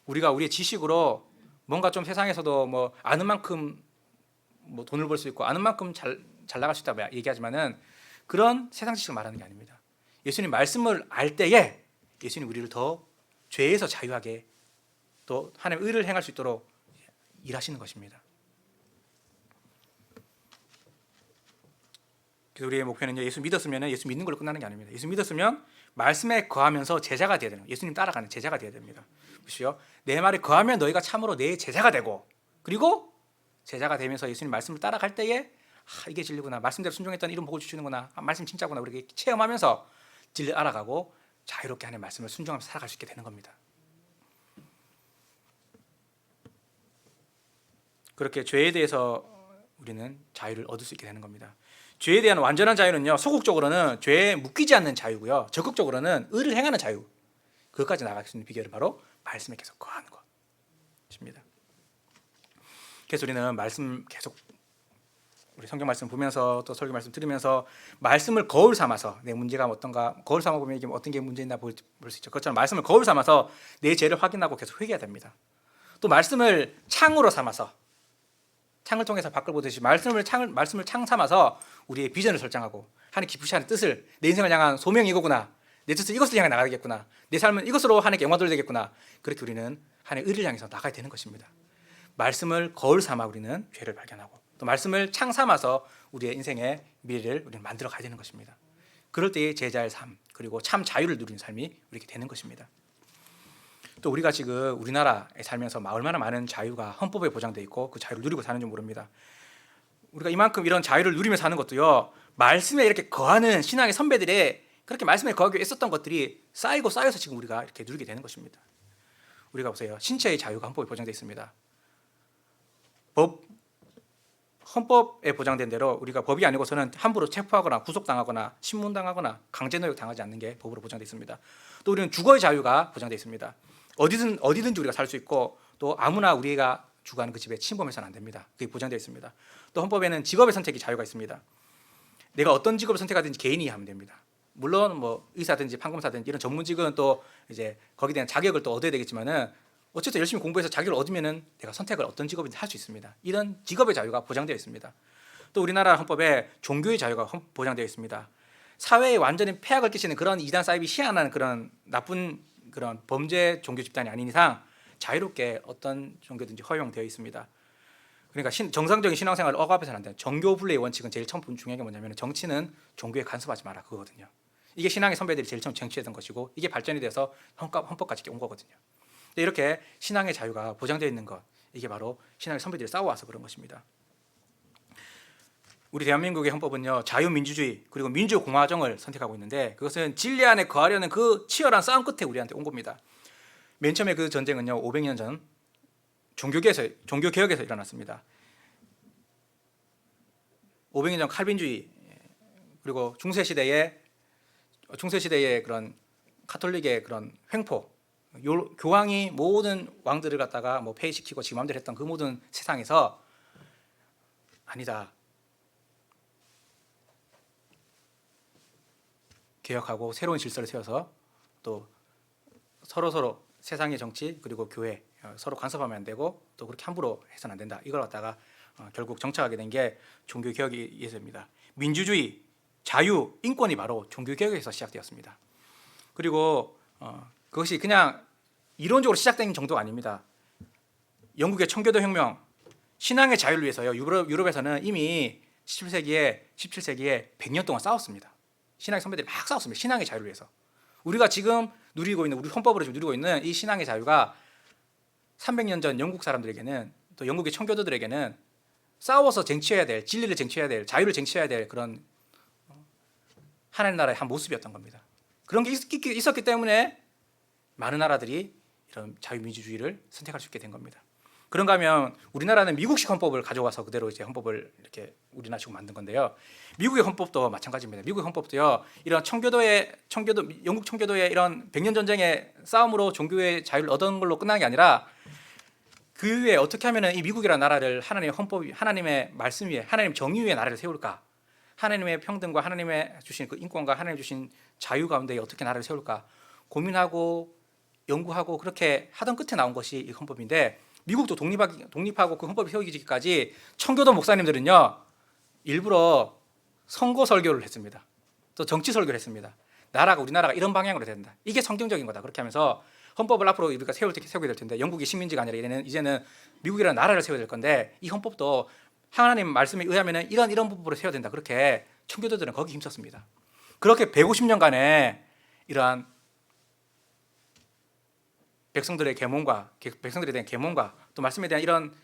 우리가 우리의 지식으로 뭔가 좀 세상에서도 뭐 아는 만큼 뭐 돈을 벌 수 있고 아는 만큼 잘 나갈 수 있다고 얘기하지만은 그런 세상 지식을 말하는 게 아닙니다. 예수님 말씀을 알 때에 예수님 우리를 더 죄에서 자유하게 또 하나님의 의를 행할 수 있도록 일하시는 것입니다. 그래서 우리의 목표는 예수 믿었으면 예수 믿는 걸로 끝나는 게 아닙니다. 예수 믿었으면 말씀에 거하면서 제자가 되어야 되는, 예수님 따라가는 제자가 되어야 됩니다. 보시오, 내 말에 거하면 너희가 참으로 내 제자가 되고, 그리고 제자가 되면서 예수님 말씀을 따라갈 때에 이게 진리구나, 말씀대로 순종했더니 이런 복을 주시는구나, 말씀 진짜구나, 우리가 체험하면서 진리를 알아가고 자유롭게 하나님의 말씀을 순종하면서 살아갈 수 있게 되는 겁니다. 그렇게 죄에 대해서 우리는 자유를 얻을 수 있게 되는 겁니다. 죄에 대한 완전한 자유는요, 소극적으로는 죄에 묶이지 않는 자유고요, 적극적으로는 의를 행하는 자유, 그것까지 나아갈 수 있는 비결은 바로 말씀에 계속 거하는 것입니다. 그래서 우리는 말씀 계속 우리 성경 말씀 보면서 또 설교 말씀 들으면서 말씀을 거울 삼아서 내 문제가 어떤가, 거울 삼아 보면 이게 어떤 게 문제있나 볼 수 있죠. 그것처럼 말씀을 거울 삼아서 내 죄를 확인하고 계속 회개해야 됩니다. 또 말씀을 창으로 삼아서, 창을 통해서 밖을 보듯이 말씀을 창 삼아서 우리의 비전을 설정하고 하나님 기쁘시 하는 뜻을, 내 인생을 향한 소명이 이거구나, 내 뜻은 이것을 향해 나가야 되겠구나, 내 삶은 이것으로 하나님께 영광 돌려야 되겠구나, 그렇게 우리는 하나님의 의를 향해서 나가야 되는 것입니다. 말씀을 거울 삼아 우리는 죄를 발견하고 또 말씀을 창 삼아서 우리의 인생의 미래를 우리는 만들어 가야 되는 것입니다. 그럴 때의 제자의 삶, 그리고 참 자유를 누리는 삶이 우리에게 되는 것입니다. 또 우리가 지금 우리나라에 살면서 얼마나 많은 자유가 헌법에 보장되어 있고 그 자유를 누리고 사는지 모릅니다. 우리가 이만큼 이런 자유를 누리며 사는 것도요, 말씀에 이렇게 거하는 신앙의 선배들의 그렇게 말씀에 거하기 애썼던 것들이 쌓이고 쌓여서 지금 우리가 이렇게 누리게 되는 것입니다. 우리가 보세요, 신체의 자유가 헌법에 보장되어 있습니다. 헌법에 보장된 대로 우리가 법이 아니고서는 함부로 체포하거나 구속당하거나 신문당하거나 강제노역 당하지 않는 게 법으로 보장되어 있습니다. 또 우리는 주거의 자유가 보장되어 있습니다. 어디든지 우리가 살 수 있고 또 아무나 우리가 주거하는 그 집에 침범해서는 안 됩니다. 그게 보장되어 있습니다. 또 헌법에는 직업의 선택의 자유가 있습니다. 내가 어떤 직업을 선택하든지 개인이 하면 됩니다. 물론 뭐 의사든지 판검사든지 이런 전문직은 또 이제 거기에 대한 자격을 또 얻어야 되겠지만은 어쨌든 열심히 공부해서 자격을 얻으면은 내가 선택을 어떤 직업이든 할 수 있습니다. 이런 직업의 자유가 보장되어 있습니다. 또 우리나라 헌법에 종교의 자유가 보장되어 있습니다. 사회에 완전히 폐악을 끼치는 그런 이단 사이비 희한한 그런 나쁜 그런 범죄 종교 집단이 아닌 이상 자유롭게 어떤 종교든지 허용되어 있습니다. 그러니까 정상적인 신앙생활을 억압해서는 안 돼요. 정교 분리의 원칙은 제일 처음 중요한 게 뭐냐면 정치는 종교에 간섭하지 마라, 그거거든요. 이게 신앙의 선배들이 제일 처음 쟁취했던 것이고 이게 발전이 돼서 헌법까지 온 거거든요. 이렇게 신앙의 자유가 보장되어 있는 것, 이게 바로 신앙의 선배들이 싸워와서 그런 것입니다. 우리 대한민국의 헌법은요, 자유민주주의 그리고 민주공화정을 선택하고 있는데 그것은 진리 안에 거하려는 그 치열한 싸움 끝에 우리한테 온 겁니다. 맨 처음에 그 전쟁은요, 500년 전 종교개혁에서 일어났습니다. 500년 전 칼빈주의, 그리고 중세시대의 그런 가톨릭의 그런 횡포, 교황이 모든 왕들을 갖다가 뭐 폐위시키고 지 마음대로 했던 그 모든 세상에서 아니다, 개혁하고 새로운 질서를 세워서 또 서로 세상의 정치 그리고 교회 서로 간섭하면 안 되고 또 그렇게 함부로 해서는 안 된다, 이걸 갖다가 결국 정착하게 된 게 종교개혁의 예서입니다. 민주주의, 자유, 인권이 바로 종교개혁에서 시작되었습니다. 그리고 그것이 그냥 이론적으로 시작된 정도가 아닙니다. 영국의 청교도 혁명, 신앙의 자유를 위해서요, 유럽에서는 이미 17세기에 100년 동안 싸웠습니다. 신앙의 선배들이 막 싸웠습니다. 신앙의 자유를 위해서. 우리가 지금 누리고 있는, 우리 헌법으로 지금 누리고 있는 이 신앙의 자유가 300년 전 영국 사람들에게는, 또 영국의 청교도들에게는 싸워서 쟁취해야 될, 진리를 쟁취해야 될, 자유를 쟁취해야 될 그런 하나님 나라의 한 모습이었던 겁니다. 그런 게 있었기 때문에 많은 나라들이 이런 자유민주주의를 선택할 수 있게 된 겁니다. 그런가 하면 우리나라는 미국식 헌법을 가져와서 그대로 이제 헌법을 이렇게 우리나라식으로 만든 건데요. 미국의 헌법도 마찬가지입니다. 미국의 헌법도요. 이런 영국 청교도의 이런 100년 전쟁의 싸움으로 종교의 자유를 얻은 걸로 끝나는 게 아니라 그 이후에 어떻게 하면은 이 미국이라는 나라를 하나님의 헌법이 하나님의 말씀 위에 하나님 정의 위에 나라를 세울까? 하나님의 평등과 하나님의 주신 그 인권과 하나님 주신 자유 가운데 어떻게 나라를 세울까? 고민하고 연구하고 그렇게 하던 끝에 나온 것이 이 헌법인데 미국도 독립하고 그 헌법을 세우기 전까지 청교도 목사님들은요 일부러 선거 설교를 했습니다. 또 정치 설교를 했습니다. 우리나라가 이런 방향으로 된다. 이게 성경적인 거다. 그렇게 하면서 헌법을 앞으로 우리가 세우게 될 텐데 영국이 식민지가 아니라 이제는 미국이라는 나라를 세워야 될 건데 이 헌법도 하나님 말씀에 의하면 이런 법으로 세워야 된다. 그렇게 청교도들은 거기 힘썼습니다. 그렇게 150년간의 이러한 백성들에 대한 계몽과 또 말씀에 대한 이런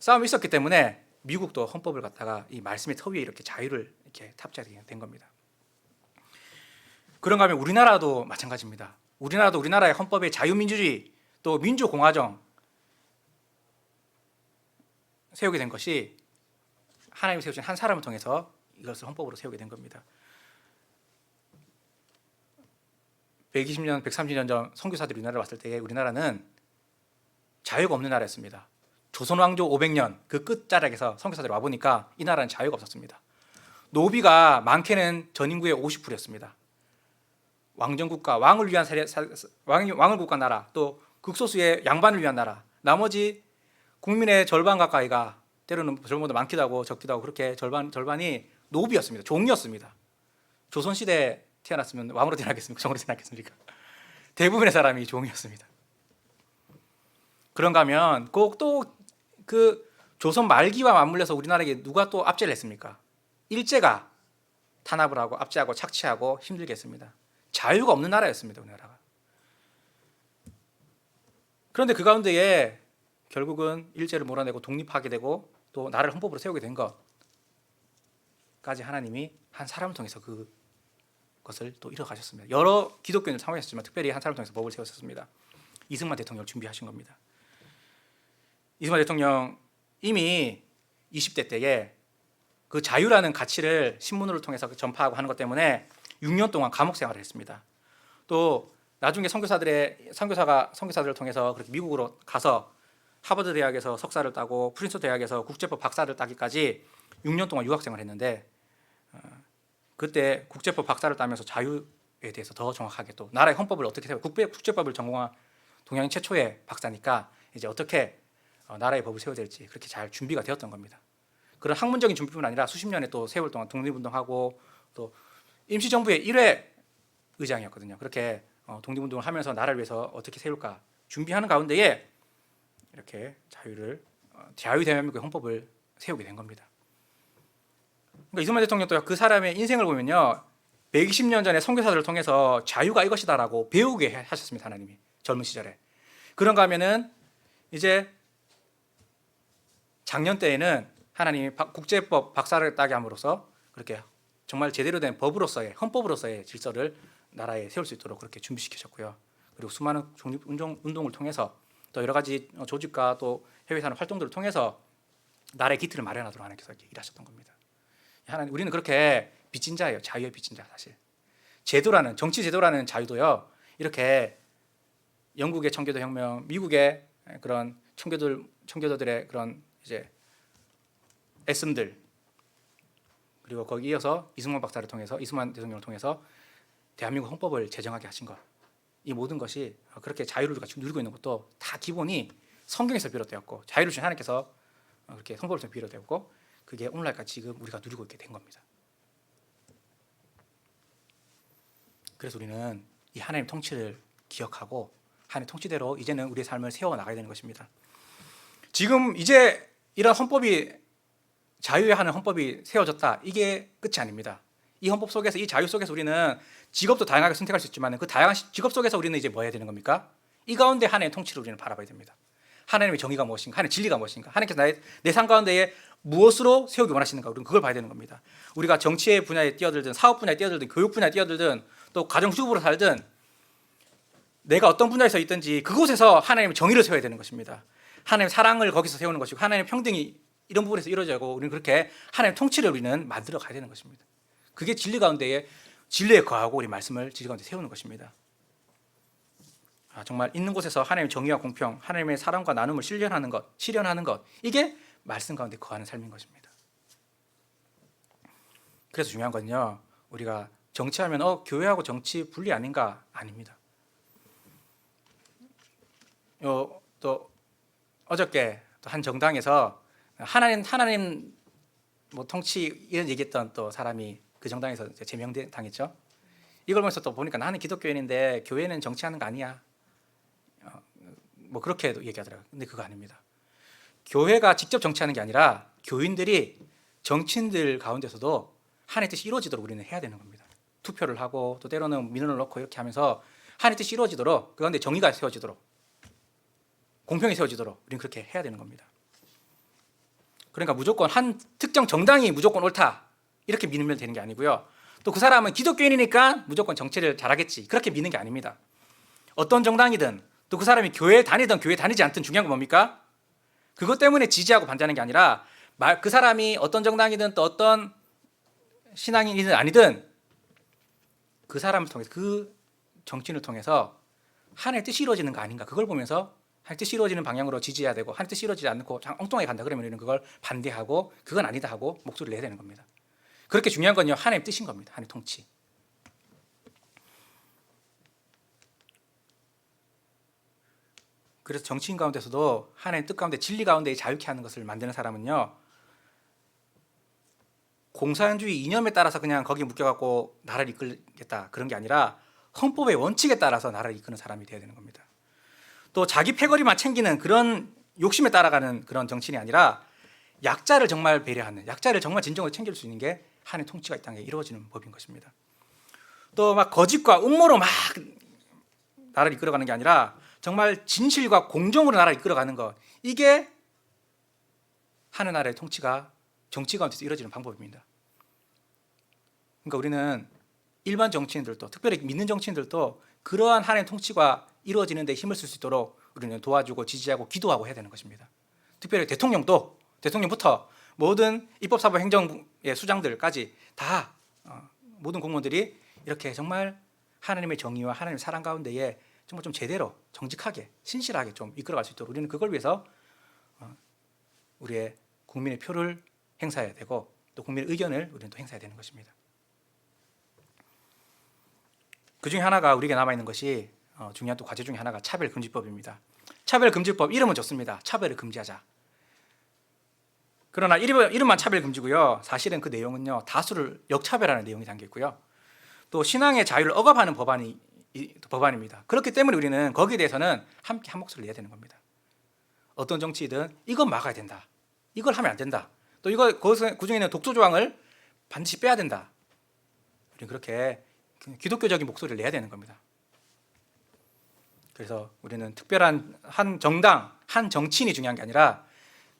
싸움이 있었기 때문에 미국도 헌법을 갖다가 이 말씀의 터 위에 이렇게 자유를 이렇게 탑재하게 된 겁니다. 그런가 하면 우리나라도 마찬가지입니다. 우리나라도 우리나라의 헌법의 자유민주주의 또 민주공화정 세우게 된 것이 하나님이 세우신 한 사람을 통해서 이것을 헌법으로 세우게 된 겁니다. 120년, 130년 전 선교사들이 우리나라에 왔을 때 우리나라는 자유가 없는 나라였습니다. 조선 왕조 500년 그 끝자락에서 선교사들이 와보니까 이 나라는 자유가 없었습니다. 노비가 많게는 전 인구의 50%였습니다. 왕정국가, 왕을 위한 왕을 국가 나라, 또 극소수의 양반을 위한 나라, 나머지 국민의 절반 가까이가 때로는 절반보다 많기도 하고 적기도 하고 그렇게 절반이 노비였습니다. 종이었습니다. 조선시대에 태어났으면 왕으로 태어나겠습니까? 종으로 태어나겠습니까? 대부분의 사람이 종이었습니다. 그런가 하면 꼭 또 그 조선 말기와 맞물려서 우리나라에게 누가 또 압제를 했습니까? 일제가 탄압을 하고 압제하고 착취하고 힘들게 했습니다. 자유가 없는 나라였습니다. 우리나라가. 그런데 그 가운데에 결국은 일제를 몰아내고 독립하게 되고 또 나라를 헌법으로 세우게 된 것까지 하나님이 한 사람을 통해서 그것을 또 이뤄가셨습니다. 여러 기독교인을 사모하셨지만 특별히 한 사람을 통해서 법을 세우셨습니다. 이승만 대통령을 준비하신 겁니다. 이승만 대통령 이미 20대 때에 그 자유라는 가치를 신문을 통해서 전파하고 하는 것 때문에 6년 동안 감옥 생활을 했습니다. 또 나중에 선교사들을 통해서 그렇게 미국으로 가서 하버드 대학에서 석사를 따고 프린스 대학에서 국제법 박사를 따기까지 6년 동안 유학 생활을 했는데 그때 국제법 박사를 따면서 자유에 대해서 더 정확하게 또 나라의 헌법을 어떻게 세워 국제법을 전공한 동양인 최초의 박사니까 이제 어떻게 나라의 법을 세워야 될지 그렇게 잘 준비가 되었던 겁니다. 그런 학문적인 준비뿐 아니라 수십 년의 또 세월 동안 독립운동하고 또 임시정부의 1회 의장이었거든요. 그렇게 독립운동을 하면서 나라를 위해서 어떻게 세울까 준비하는 가운데에 이렇게 자유대한민국의 헌법을 세우게 된 겁니다. 그러니까 이승만 대통령도 그 사람의 인생을 보면요, 120년 전에 선교사들을 통해서 자유가 이것이다라고 배우게 하셨습니다. 하나님이 젊은 시절에. 그런가 하면은 이제 작년 때에는 하나님이 국제법 박사를 따게 함으로써 그렇게 정말 제대로 된 법으로서의 헌법으로서의 질서를 나라에 세울 수 있도록 그렇게 준비시키셨고요. 그리고 수많은 독립운동을 통해서 또 여러 가지 조직과 또 해외에서 하는 활동들을 통해서 나라의 기틀을 마련하도록 하나님께서 이렇게 일하셨던 겁니다. 우리는 그렇게 빚진 자예요. 자유의 빚진 자. 사실 정치 제도라는 자유도요, 이렇게 영국의 청교도 혁명, 미국의 그런 청교도들의 그런 이제 애씀들, 그리고 거기 이어서 이승만 대통령을 통해서 대한민국 헌법을 제정하게 하신 것, 이 모든 것이 그렇게 자유를 우리가 누리고 있는 것도 다 기본이 성경에서 비롯되었고 자유를 주신 하나님께서 그렇게 헌법을 통해 비롯되었고 그게 오늘날까지 지금 우리가 누리고 있게 된 겁니다. 그래서 우리는 이 하나님 통치를 기억하고 하나님 통치대로 이제는 우리의 삶을 세워나가야 되는 것입니다. 지금 이제 이런 헌법이 자유하는 헌법이 세워졌다, 이게 끝이 아닙니다. 이 헌법 속에서, 이 자유 속에서 우리는 직업도 다양하게 선택할 수 있지만 그 다양한 직업 속에서 우리는 이제 뭐 해야 되는 겁니까? 이 가운데 하나님의 통치를 우리는 바라봐야 됩니다. 하나님의 정의가 무엇인가? 하나님의 진리가 무엇인가? 하나님께서 내 삶 가운데에 무엇으로 세우기 원하시는가? 우리는 그걸 봐야 되는 겁니다. 우리가 정치의 분야에 뛰어들든 사업 분야에 뛰어들든 교육 분야에 뛰어들든 또 가정주부로 살든 내가 어떤 분야에서 있든지 그곳에서 하나님의 정의를 세워야 되는 것입니다. 하나님의 사랑을 거기서 세우는 것이고 하나님의 평등이 이런 부분에서 이루어지고 우리는 그렇게 하나님의 통치를 우리는 만들어 가야 되는 것입니다. 그게 진리 가운데에 진리에 거하고 우리 말씀을 진리 가운데 세우는 것입니다. 정말 있는 곳에서 하나님의 정의와 공평, 하나님의 사랑과 나눔을 실현하는 것 이게 말씀 가운데 거하는 삶인 것입니다. 그래서 중요한 건요, 우리가 정치하면 교회하고 정치 분리 아닌가? 아닙니다. 또 어저께 또 한 정당에서 하나님 뭐 통치 이런 얘기했던 또 사람이 그 정당에서 제명당했죠. 이걸 보면서 또 보니까 나는 기독교인인데 교회는 정치하는 거 아니야. 뭐 그렇게 얘기하더라고요. 근데 그거 아닙니다. 교회가 직접 정치하는 게 아니라 교인들이 정치인들 가운데서도 하나님의 뜻이 이루어지도록 우리는 해야 되는 겁니다. 투표를 하고 또 때로는 민원을 넣고 이렇게 하면서 하나님의 뜻이 이루어지도록, 그 가운데 정의가 세워지도록, 공평이 세워지도록 우리는 그렇게 해야 되는 겁니다. 그러니까 무조건 한 특정 정당이 무조건 옳다 이렇게 믿으면 되는 게 아니고요. 또 그 사람은 기독교인이니까 무조건 정치를 잘하겠지 그렇게 믿는 게 아닙니다. 어떤 정당이든 또 그 사람이 교회 다니든 교회 다니지 않든 중요한 건 뭡니까? 그것 때문에 지지하고 반대하는 게 아니라 그 사람이 어떤 정당이든 또 어떤 신앙인이든 아니든 그 사람을 통해서, 그 정치인을 통해서 하나님의 뜻이 이루어지는 거 아닌가, 그걸 보면서 하나님의 뜻이 이루어지는 방향으로 지지해야 되고, 하나님의 뜻이 이루어지지 않고 엉뚱하게 간다 그러면 우리는 그걸 반대하고 그건 아니다 하고 목소리를 내야 되는 겁니다. 그렇게 중요한 건요, 하나님의 뜻인 겁니다. 하나님의 통치. 그래서 정치인 가운데서도 하나님의 뜻 가운데 진리 가운데 자유케 하는 것을 만드는 사람은요, 공산주의 이념에 따라서 그냥 거기에 묶여갖고 나라를 이끌겠다 그런 게 아니라 헌법의 원칙에 따라서 나라를 이끄는 사람이 되어야 되는 겁니다. 또 자기 패거리만 챙기는 그런 욕심에 따라가는 그런 정치인이 아니라 약자를 정말 배려하는, 약자를 정말 진정으로 챙길 수 있는 게 하나님의 통치가 이 땅에 이루어지는 법인 것입니다. 또 막 거짓과 음모로 막 나라를 이끌어가는 게 아니라 정말 진실과 공정으로 나라를 이끌어가는 것, 이게 하나님의 통치가 정치 가운데서 이루어지는 방법입니다. 그러니까 우리는 일반 정치인들도, 특별히 믿는 정치인들도 그러한 하나님의 통치가 이루어지는 데 힘을 쓸 수 있도록 우리는 도와주고 지지하고 기도하고 해야 되는 것입니다. 특별히 대통령부터 모든 입법사법 행정의 수장들까지 다 모든 공무원들이 이렇게 정말 하나님의 정의와 하나님의 사랑 가운데에 정말 좀 제대로 정직하게 신실하게 좀 이끌어갈 수 있도록 우리는 그걸 위해서 우리의 국민의 표를 행사해야 되고 또 국민의 의견을 우리는 또 행사해야 되는 것입니다. 그 중에 하나가 우리에게 남아있는 것이 중요한 또 과제 중에 하나가 차별금지법입니다. 차별금지법 이름은 좋습니다. 차별을 금지하자. 그러나 이름만 차별금지고요. 사실은 그 내용은요, 다수를 역차별하는 내용이 담겨 있고요. 또 신앙의 자유를 억압하는 법안입니다. 그렇기 때문에 우리는 거기에 대해서는 함께 한 목소리를 내야 되는 겁니다. 어떤 정치이든 이건 막아야 된다, 이걸 하면 안 된다, 또 그 중에 있는 독소 조항을 반드시 빼야 된다. 우리는 그렇게 기독교적인 목소리를 내야 되는 겁니다. 그래서 우리는 특별한 한 정당, 한 정치인이 중요한 게 아니라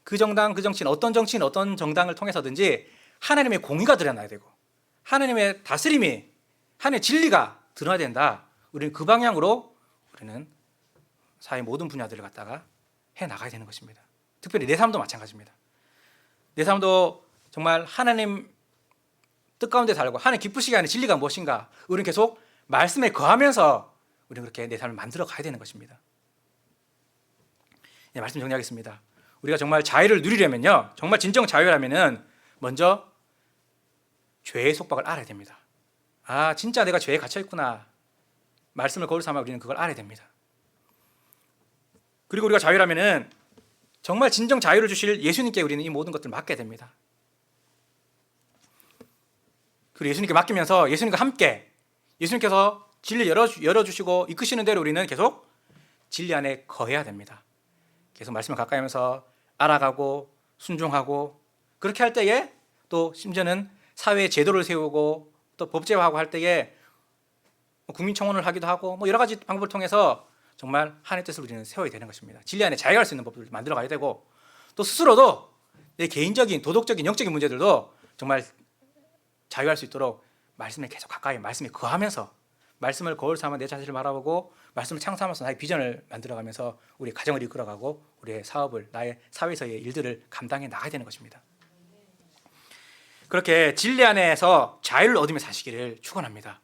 그 정당, 그 정치인, 어떤 정당을 통해서든지 하나님의 공의가 드러나야 되고 하나님의 다스림이, 하나님의 진리가 드러나야 된다. 우리는 그 방향으로 우리는 사회 모든 분야들을 갖다가 해 나가야 되는 것입니다. 특별히 내 삶도 마찬가지입니다. 내 삶도 정말 하나님 뜻 가운데 살고 하나님 기쁘시게 하는 진리가 무엇인가, 우리는 계속 말씀에 거하면서 우리는 그렇게 내 삶을 만들어 가야 되는 것입니다. 네, 말씀 정리하겠습니다. 우리가 정말 자유를 누리려면요, 정말 진정 자유라면은 먼저 죄의 속박을 알아야 됩니다. 진짜 내가 죄에 갇혀 있구나. 말씀을 거울 삼아 우리는 그걸 알아야 됩니다. 그리고 우리가 자유라면은 정말 진정 자유를 주실 예수님께 우리는 이 모든 것들을 맡게 됩니다. 그리고 예수님께 맡기면서 예수님과 함께, 예수님께서 진리 열어주시고 이끄시는 대로 우리는 계속 진리 안에 거해야 됩니다. 계속 말씀을 가까이 하면서 알아가고 순종하고, 그렇게 할 때에 또 심지어는 사회의 제도를 세우고 또 법제화하고 할 때에 국민청원을 하기도 하고 여러 가지 방법을 통해서 정말 하나님의 뜻을 우리는 세워야 되는 것입니다. 진리 안에 자유할 수 있는 법들을 만들어 가야 되고, 또 스스로도 내 개인적인 도덕적인 영적인 문제들도 정말 자유할 수 있도록 말씀에 계속 가까이, 말씀에 거하면서 말씀을 거울 삼아 내 자신을 바라보고 말씀을 창삼아서 나의 비전을 만들어가면서 우리 가정을 이끌어가고 우리의 사업을, 나의 사회에서의 일들을 감당해 나가야 되는 것입니다. 그렇게 진리 안에서 자유를 얻으며 사시기를 축원합니다.